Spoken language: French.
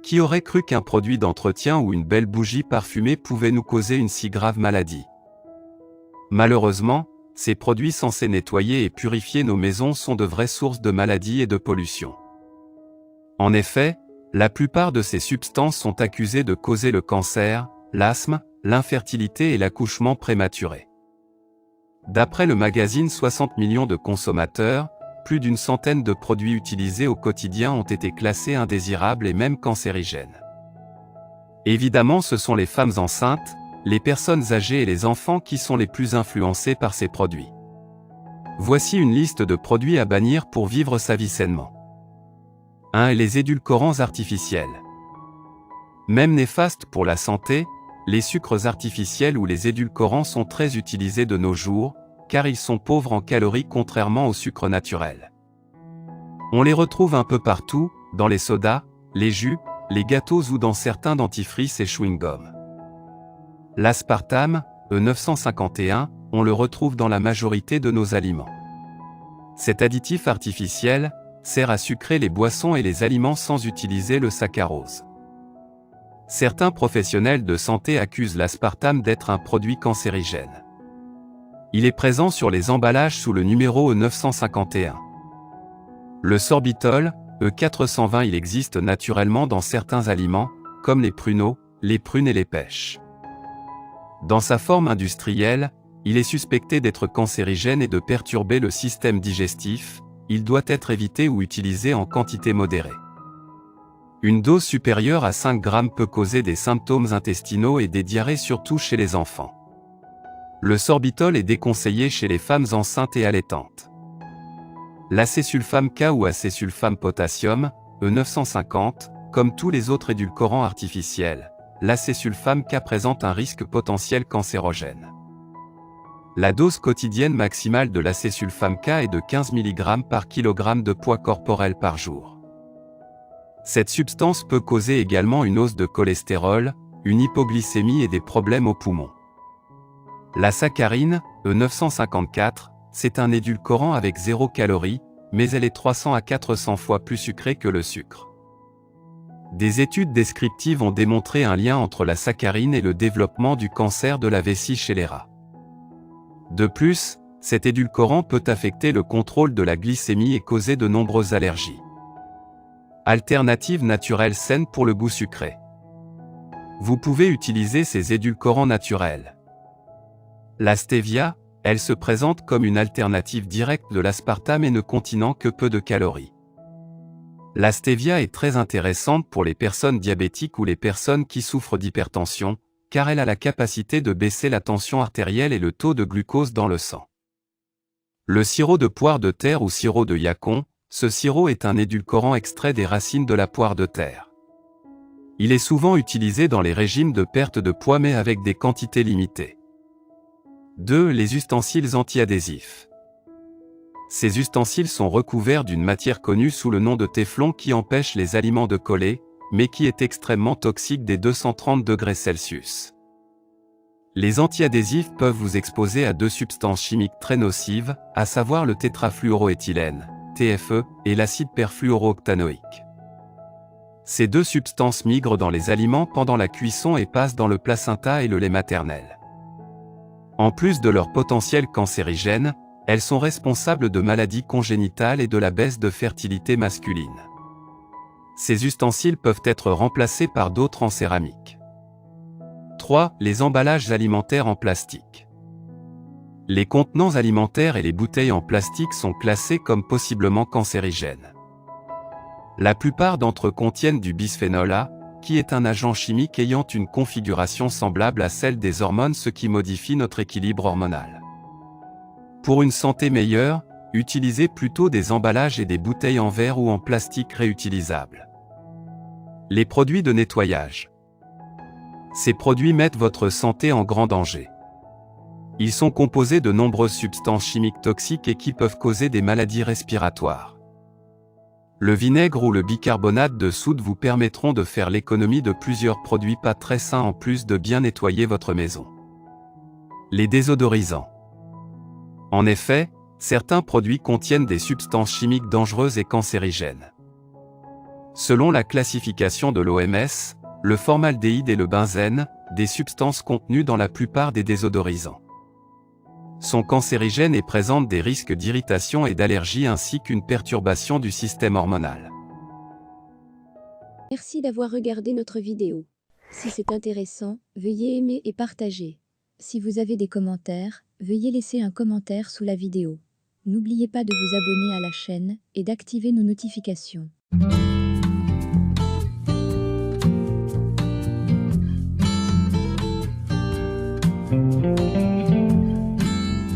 Qui aurait cru qu'un produit d'entretien ou une belle bougie parfumée pouvait nous causer une si grave maladie? Malheureusement, ces produits censés nettoyer et purifier nos maisons sont de vraies sources de maladies et de pollution. En effet, la plupart de ces substances sont accusées de causer le cancer, l'asthme, l'infertilité et l'accouchement prématuré. D'après le magazine 60 millions de consommateurs, plus d'une centaine de produits utilisés au quotidien ont été classés indésirables et même cancérigènes. Évidemment, ce sont les femmes enceintes, les personnes âgées et les enfants qui sont les plus influencés par ces produits. Voici une liste de produits à bannir pour vivre sa vie sainement. 1. Les édulcorants artificiels. Même néfastes pour la santé, les sucres artificiels ou les édulcorants sont très utilisés de nos jours, car ils sont pauvres en calories contrairement aux sucres naturels. On les retrouve un peu partout, dans les sodas, les jus, les gâteaux ou dans certains dentifrices et chewing-gums. L'aspartame, E951, on le retrouve dans la majorité de nos aliments. Cet additif artificiel sert à sucrer les boissons et les aliments sans utiliser le saccharose. Certains professionnels de santé accusent l'aspartame d'être un produit cancérigène. Il est présent sur les emballages sous le numéro E951. Le sorbitol, E420, il existe naturellement dans certains aliments, comme les pruneaux, les prunes et les pêches. Dans sa forme industrielle, il est suspecté d'être cancérigène et de perturber le système digestif. Il doit être évité ou utilisé en quantité modérée. Une dose supérieure à 5 grammes peut causer des symptômes intestinaux et des diarrhées surtout chez les enfants. Le sorbitol est déconseillé chez les femmes enceintes et allaitantes. L'acésulfame K ou acésulfame potassium, E950, comme tous les autres édulcorants artificiels, l'acésulfame K présente un risque potentiel cancérogène. La dose quotidienne maximale de l'acésulfame K est de 15 mg par kg de poids corporel par jour. Cette substance peut causer également une hausse de cholestérol, une hypoglycémie et des problèmes aux poumons. La saccharine, E954, c'est un édulcorant avec 0 calories, mais elle est 300 à 400 fois plus sucrée que le sucre. Des études descriptives ont démontré un lien entre la saccharine et le développement du cancer de la vessie chez les rats. De plus, cet édulcorant peut affecter le contrôle de la glycémie et causer de nombreuses allergies. Alternative naturelle saine pour le goût sucré. Vous pouvez utiliser ces édulcorants naturels. La stevia, elle se présente comme une alternative directe de l'aspartame et ne contenant que peu de calories. La stevia est très intéressante pour les personnes diabétiques ou les personnes qui souffrent d'hypertension, car elle a la capacité de baisser la tension artérielle et le taux de glucose dans le sang. Le sirop de poire de terre ou sirop de yacon, ce sirop est un édulcorant extrait des racines de la poire de terre. Il est souvent utilisé dans les régimes de perte de poids mais avec des quantités limitées. 2. Les ustensiles antiadhésifs. Ces ustensiles sont recouverts d'une matière connue sous le nom de téflon qui empêche les aliments de coller, mais qui est extrêmement toxique dès 230 degrés Celsius. Les antiadhésifs peuvent vous exposer à 2 substances chimiques très nocives, à savoir le tétrafluoroéthylène, TFE, et l'acide perfluorooctanoïque. Ces 2 substances migrent dans les aliments pendant la cuisson et passent dans le placenta et le lait maternel. En plus de leur potentiel cancérigène, elles sont responsables de maladies congénitales et de la baisse de fertilité masculine. Ces ustensiles peuvent être remplacés par d'autres en céramique. 3. Les emballages alimentaires en plastique. Les contenants alimentaires et les bouteilles en plastique sont classés comme possiblement cancérigènes. La plupart d'entre eux contiennent du bisphénol A, qui est un agent chimique ayant une configuration semblable à celle des hormones, ce qui modifie notre équilibre hormonal. Pour une santé meilleure, utilisez plutôt des emballages et des bouteilles en verre ou en plastique réutilisables. Les produits de nettoyage. Ces produits mettent votre santé en grand danger. Ils sont composés de nombreuses substances chimiques toxiques et qui peuvent causer des maladies respiratoires. Le vinaigre ou le bicarbonate de soude vous permettront de faire l'économie de plusieurs produits pas très sains en plus de bien nettoyer votre maison. Les désodorisants. En effet, certains produits contiennent des substances chimiques dangereuses et cancérigènes. Selon la classification de l'OMS, le formaldéhyde et le benzène, des substances contenues dans la plupart des désodorisants, sont cancérigènes et présentent des risques d'irritation et d'allergie ainsi qu'une perturbation du système hormonal. Merci d'avoir regardé notre vidéo. Si c'est intéressant, veuillez aimer et partager. Si vous avez des commentaires, veuillez laisser un commentaire sous la vidéo. N'oubliez pas de vous abonner à la chaîne et d'activer nos notifications.